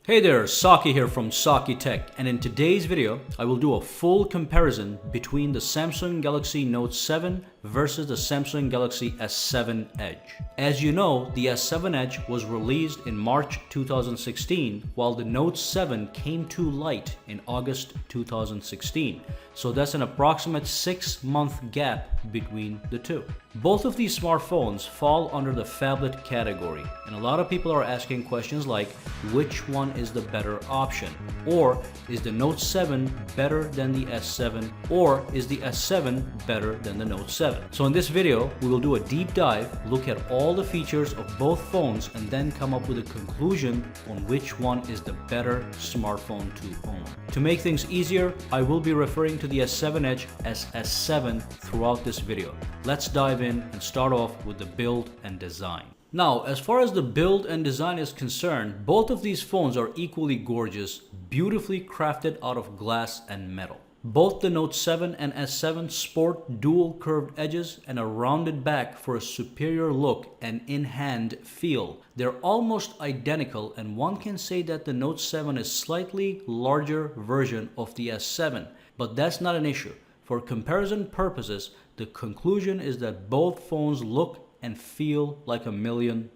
Hey there, Saki here from Sakitech, and in today's video, I will do a full comparison between the Samsung Galaxy Note 7 versus the Samsung Galaxy S7 Edge. As you know, the S7 Edge was released in March 2016, while the Note 7 came to light in August 2016. So that's an approximate 6-month gap between the two. Both of these smartphones fall under the phablet category, and a lot of people are asking questions like, which one is the better option? Or is the Note 7 better than the S7? Or is the S7 better than the Note 7? So in this video, we will do a deep dive, look at all the features of both phones, and then come up with a conclusion on which one is the better smartphone to own. To make things easier, I will be referring to the S7 Edge as S7 throughout this video. Let's dive in and start off with the build and design. Now, as far as the build and design is concerned, both of these phones are equally gorgeous, beautifully crafted out of glass and metal. Both the Note 7 and S7 sport dual curved edges and a rounded back for a superior look and in-hand feel. They're almost identical, and one can say that the Note 7 is a slightly larger version of the S7, but that's not an issue. For comparison purposes, the conclusion is that both phones look and feel like $1 million.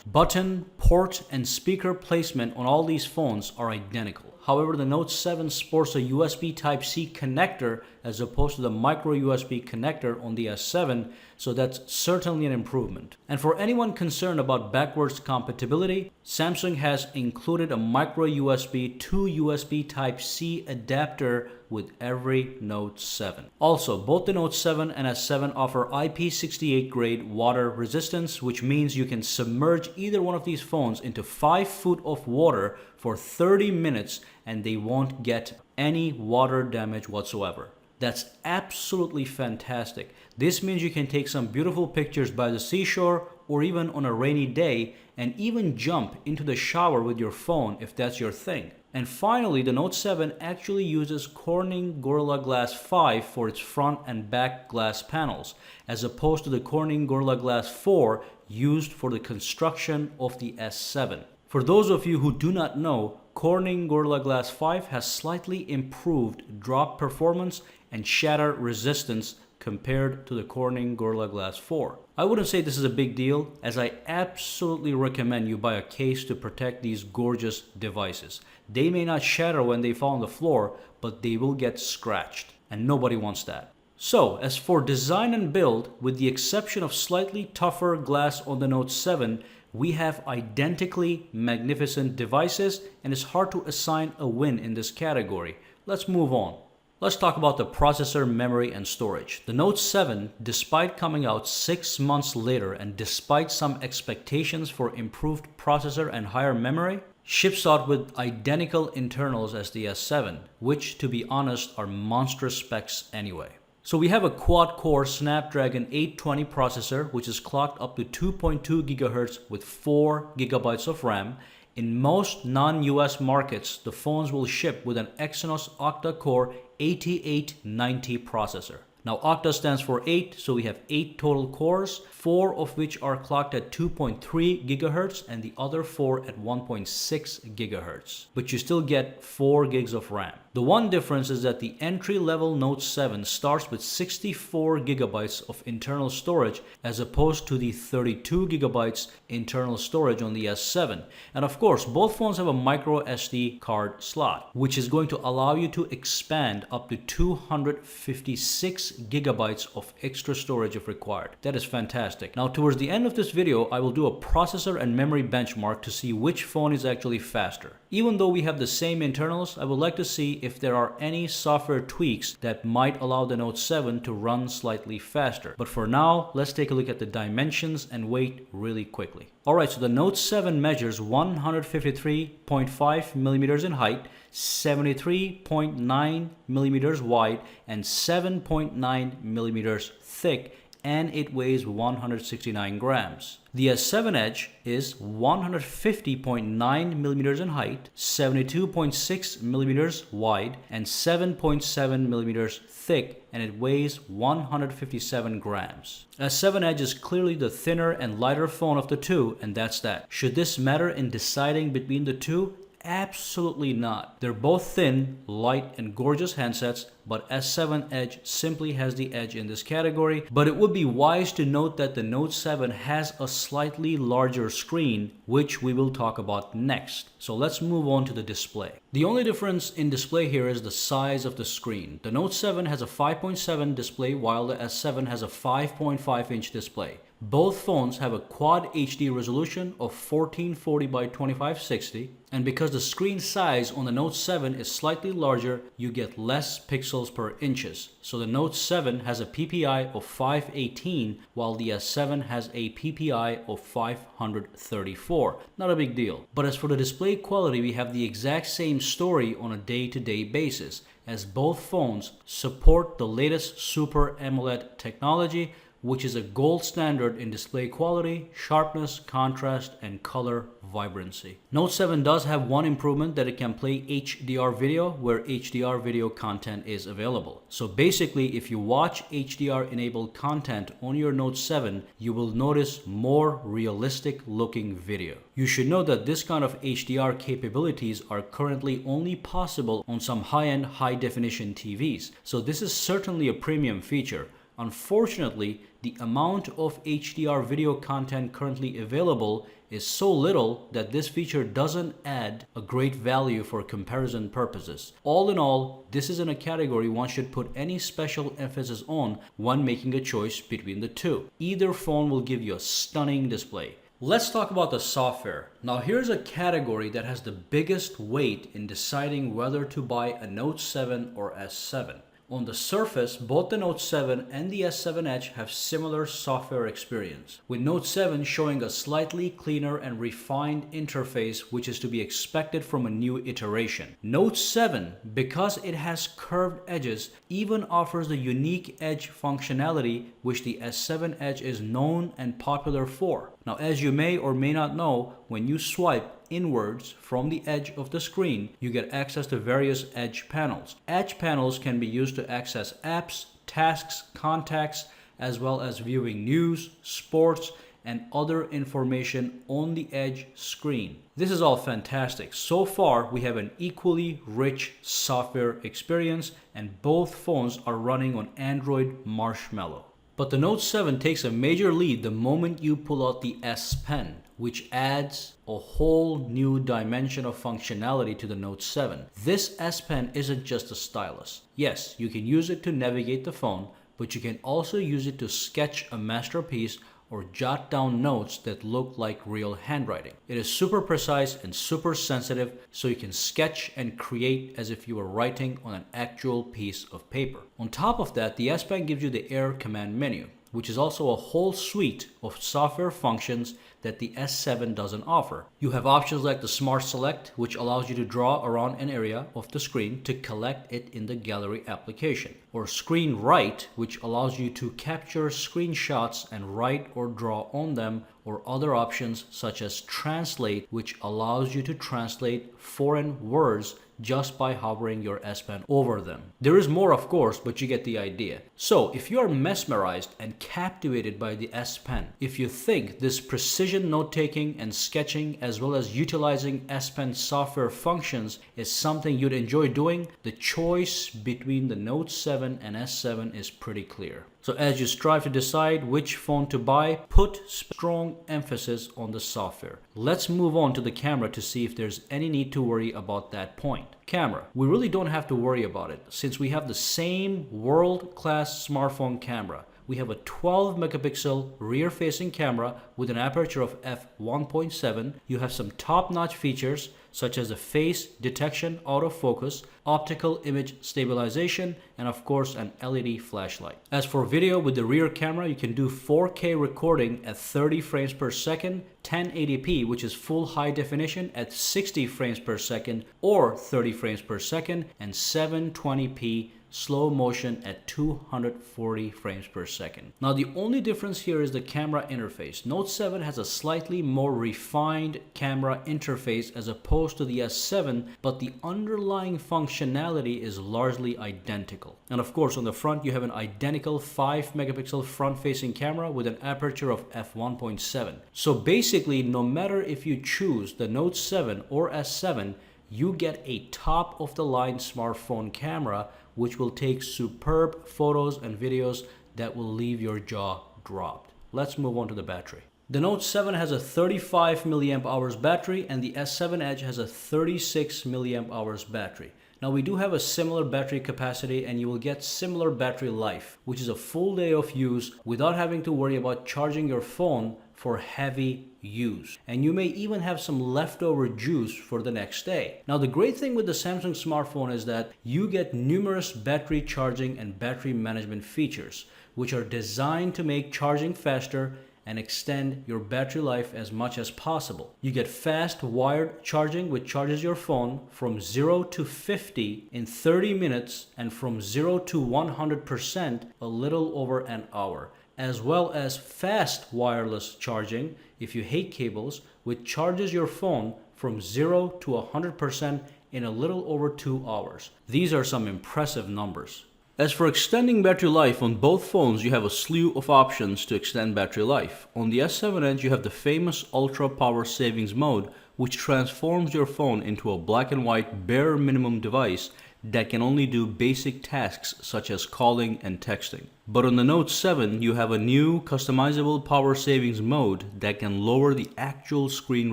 Button, port, and speaker placement on all these phones are identical. However, the Note 7 sports a USB Type-C connector as opposed to the micro USB connector on the S7, so that's certainly an improvement. And for anyone concerned about backwards compatibility, Samsung has included a micro USB to USB Type-C adapter with every Note 7. Also, both the Note 7 and S7 offer IP68 grade water resistance, which means you can submerge either one of these phones into 5 feet of water for 30 minutes and they won't get any water damage whatsoever. That's absolutely fantastic. This means you can take some beautiful pictures by the seashore or even on a rainy day, and even jump into the shower with your phone if that's your thing. And finally, the Note 7 actually uses Corning Gorilla Glass 5 for its front and back glass panels, as opposed to the Corning Gorilla Glass 4 used for the construction of the S7. For those of you who do not know, Corning Gorilla Glass 5 has slightly improved drop performance and shatter resistance compared to the Corning Gorilla Glass 4. I wouldn't say this is a big deal, as I absolutely recommend you buy a case to protect these gorgeous devices. They may not shatter when they fall on the floor, but they will get scratched, and nobody wants that. So, as for design and build, with the exception of slightly tougher glass on the Note 7, we have identically magnificent devices, and it's hard to assign a win in this category. Let's move on. Let's talk about the processor, memory, and storage. The Note 7, despite coming out 6 months later and despite some expectations for improved processor and higher memory, ships out with identical internals as the S7, which, to be honest, are monstrous specs anyway. So we have a quad-core Snapdragon 820 processor, which is clocked up to 2.2 GHz with 4 GB of RAM. In most non-US markets, the phones will ship with an Exynos octa-core 8890 processor. Now, octa stands for 8, so we have 8 total cores, 4 of which are clocked at 2.3 GHz and the other 4 at 1.6 GHz. But you still get 4 gigs of RAM. The one difference is that the entry-level Note 7 starts with 64 GB of internal storage as opposed to the 32 GB internal storage on the S7. And of course, both phones have a micro SD card slot, which is going to allow you to expand up to 256 GB of extra storage if required. That is fantastic. Now, towards the end of this video, I will do a processor and memory benchmark to see which phone is actually faster. Even though we have the same internals, I would like to see if there are any software tweaks that might allow the Note 7 to run slightly faster. But for now, let's take a look at the dimensions and weight really quickly. Alright, so the Note 7 measures 153.5 millimeters in height, 73.9 millimeters wide, and 7.9 millimeters thick, and it weighs 169 grams. The S7 Edge is 150.9 millimeters in height, 72.6 millimeters wide, and 7.7 millimeters thick, and it weighs 157 grams. S7 Edge is clearly the thinner and lighter phone of the two, and that's that. Should this matter in deciding between the two? Absolutely not. They're both thin, light, and gorgeous handsets, but S7 Edge simply has the edge in this category. But it would be wise to note that the Note 7 has a slightly larger screen, which we will talk about next. So let's move on to the display. The only difference in display here is the size of the screen. The Note 7 has a 5.7 display while the S7 has a 5.5-inch display. Both phones have a Quad HD resolution of 1440 by 2560, and because the screen size on the Note 7 is slightly larger, you get less pixels per inches. So the Note 7 has a PPI of 518 while the S7 has a PPI of 534. Not a big deal. But as for the display quality, we have the exact same story on a day-to-day basis, as both phones support the latest Super AMOLED technology, which is a gold standard in display quality, sharpness, contrast, and color vibrancy. Note 7 does have one improvement, that it can play HDR video where HDR video content is available. So basically, if you watch HDR enabled content on your Note 7, you will notice more realistic looking video. You should know that this kind of HDR capabilities are currently only possible on some high-end, high-definition TVs. So this is certainly a premium feature. Unfortunately, the amount of HDR video content currently available is so little that this feature doesn't add a great value for comparison purposes. All in all, this isn't a category one should put any special emphasis on when making a choice between the two. Either phone will give you a stunning display. Let's talk about the software. Now here's a category that has the biggest weight in deciding whether to buy a Note 7 or S7. On the surface, both the Note 7 and the S7 Edge have similar software experience, with Note 7 showing a slightly cleaner and refined interface, which is to be expected from a new iteration. Note 7, because it has curved edges, even offers the unique edge functionality which the S7 Edge is known and popular for. Now, as you may or may not know, when you swipe inwards from the edge of the screen, you get access to various edge panels. Edge panels can be used to access apps, tasks, contacts, as well as viewing news, sports, and other information on the edge screen. This is all fantastic. So far, we have an equally rich software experience, and both phones are running on Android Marshmallow. But the Note 7 takes a major lead the moment you pull out the S Pen, which adds a whole new dimension of functionality to the Note 7. This S Pen isn't just a stylus. Yes, you can use it to navigate the phone, but you can also use it to sketch a masterpiece or jot down notes that look like real handwriting. It is super precise and super sensitive, so you can sketch and create as if you were writing on an actual piece of paper. On top of that, the S Pen gives you the Air command menu, which is also a whole suite of software functions that the S7 doesn't offer. You have options like the Smart Select, which allows you to draw around an area of the screen to collect it in the gallery application, or Screen Write, which allows you to capture screenshots and write or draw on them, or other options such as Translate, which allows you to translate foreign words just by hovering your S Pen over them. There is more, of course, but you get the idea. So if you are mesmerized and captivated by the S Pen, if you think this precision note-taking and sketching as well as utilizing S Pen software functions is something you'd enjoy doing, the choice between the Note 7 and S7 is pretty clear. So as you strive to decide which phone to buy, put strong emphasis on the software. Let's move on to the camera to see if there's any need to worry about that point. Camera. We really don't have to worry about it since we have the same world-class smartphone camera. We have a 12 megapixel rear-facing camera with an aperture of f1.7. You have some top-notch features such as a face detection autofocus, optical image stabilization, and of course an LED flashlight. As for video, with the rear camera, you can do 4K recording at 30 frames per second, 1080p, which is full high definition at 60 frames per second or 30 frames per second, and 720p slow motion at 240 frames per second. Now the only difference here is the camera interface. Note 7 has a slightly more refined camera interface as opposed to the S7, but the underlying functionality is largely identical. And of course, on the front you have an identical 5 megapixel front-facing camera with an aperture of f1.7. So basically, no matter if you choose the Note 7 or S7, you get a top-of-the-line smartphone camera which will take superb photos and videos that will leave your jaw dropped. Let's move on to the battery. The Note 7 has a 35 milliamp hours battery and the S7 Edge has a 36 milliamp hours battery. Now we do have a similar battery capacity and you will get similar battery life, which is a full day of use without having to worry about charging your phone for heavy use. And you may even have some leftover juice for the next day. Now the great thing with the Samsung smartphone is that you get numerous battery charging and battery management features, which are designed to make charging faster and extend your battery life as much as possible. You get fast wired charging, which charges your phone from 0 to 50 in 30 minutes and from 0 to 100% a little over an hour, as well as fast wireless charging, if you hate cables, which charges your phone from 0 to 100% in a little over 2 hours. These are some impressive numbers. As for extending battery life, on both phones you have a slew of options to extend battery life. On the S7 Edge you have the famous Ultra Power Savings mode, which transforms your phone into a black and white bare minimum device that can only do basic tasks such as calling and texting. But on the Note 7 you have a new customizable power savings mode that can lower the actual screen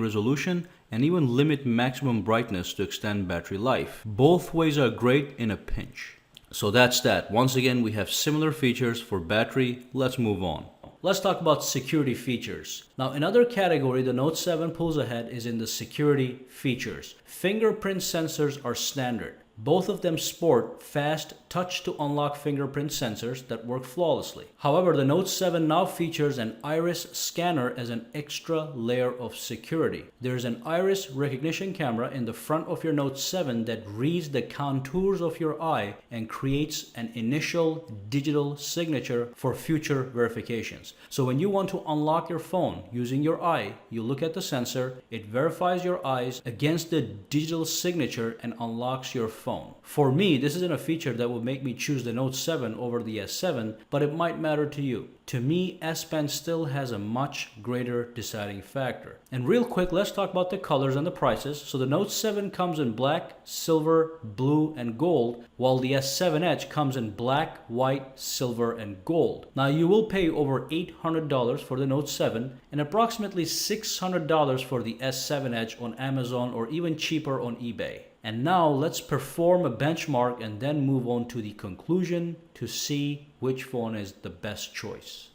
resolution and even limit maximum brightness to extend battery life. Both ways are great in a pinch. So that's that. Once again, we have similar features for battery. Let's move on. Let's talk about security features. Now, another category the Note 7 pulls ahead is in the security features. Fingerprint sensors are standard. Both of them sport fast touch to unlock fingerprint sensors that work flawlessly. However, the Note 7 now features an iris scanner as an extra layer of security. There's an iris recognition camera in the front of your Note 7 that reads the contours of your eye and creates an initial digital signature for future verifications. So when you want to unlock your phone using your eye, you look at the sensor, it verifies your eyes against the digital signature and unlocks your phone. For me, this isn't a feature that will make me choose the Note 7 over the S7, but it might matter to you. To me, S Pen still has a much greater deciding factor. And real quick, let's talk about the colors and the prices. So the Note 7 comes in black, silver, blue, and gold, while the S7 Edge comes in black, white, silver, and gold. Now you will pay over $800 for the Note 7 and approximately $600 for the S7 Edge on Amazon or even cheaper on eBay. And now let's perform a benchmark and then move on to the conclusion to see which phone is the best choice.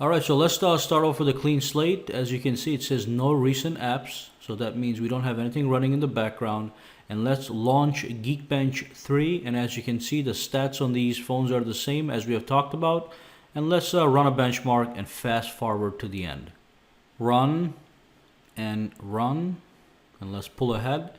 Alright, so let's start off with a clean slate. As you can see, it says no recent apps. So that means we don't have anything running in the background. And let's launch Geekbench 3. And as you can see, the stats on these phones are the same as we have talked about. And let's run a benchmark and fast forward to the end. Run and run. And let's pull ahead.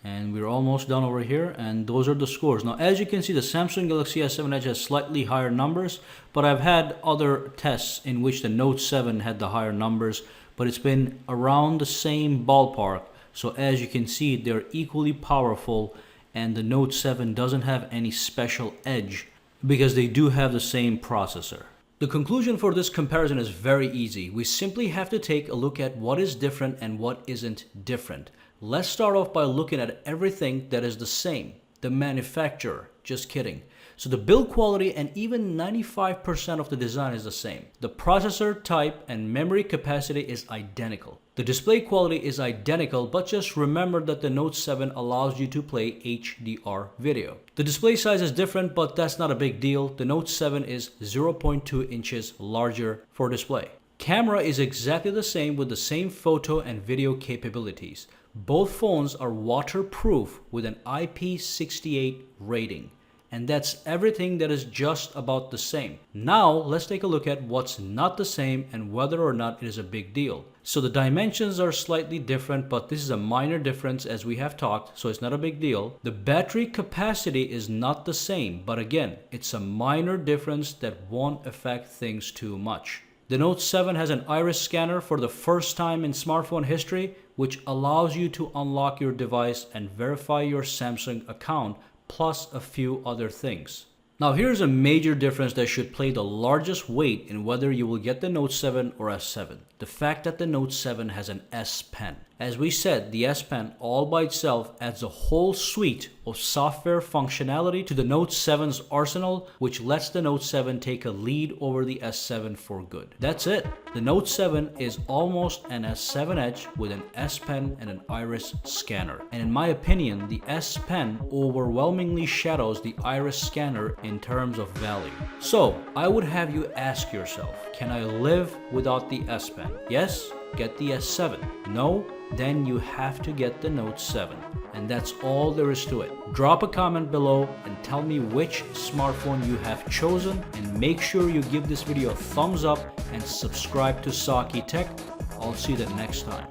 And we're almost done over here, and those are the scores. Now, as you can see, the Samsung Galaxy S7 Edge has slightly higher numbers, but I've had other tests in which the Note 7 had the higher numbers, but it's been around the same ballpark. So as you can see, they're equally powerful, and the Note 7 doesn't have any special edge because they do have the same processor. The conclusion for this comparison is very easy. We simply have to take a look at what is different and what isn't different. Let's start off by looking at everything that is the same. The manufacturer, just kidding. So the build quality and even 95% of the design is the same. The processor type and memory capacity is identical. The display quality is identical, but just remember that the Note 7 allows you to play HDR video. The display size is different, but that's not a big deal. The Note 7 is 0.2 inches larger for display. Camera is exactly the same with the same photo and video capabilities. Both phones are waterproof with an IP68 rating. And that's everything that is just about the same. Now, let's take a look at what's not the same and whether or not it is a big deal. So the dimensions are slightly different, but this is a minor difference as we have talked, so it's not a big deal. The battery capacity is not the same, but again, it's a minor difference that won't affect things too much. The Note 7 has an iris scanner for the first time in smartphone history, which allows you to unlock your device and verify your Samsung account, plus a few other things. Now here's a major difference that should play the largest weight in whether you will get the Note 7 or S7. The fact that the Note 7 has an S Pen. As we said, the S Pen all by itself adds a whole suite of software functionality to the Note 7's arsenal, which lets the Note 7 take a lead over the S7 for good. That's it. The Note 7 is almost an S7 Edge with an S Pen and an iris scanner. And in my opinion, the S Pen overwhelmingly shadows the iris scanner in terms of value. So I would have you ask yourself, can I live without the S Pen? Yes? Get the S7. No? Then you have to get the Note 7. And that's all there is to it. Drop a comment below and tell me which smartphone you have chosen, and make sure you give this video a thumbs up and subscribe to sakitech. I'll see you the next time.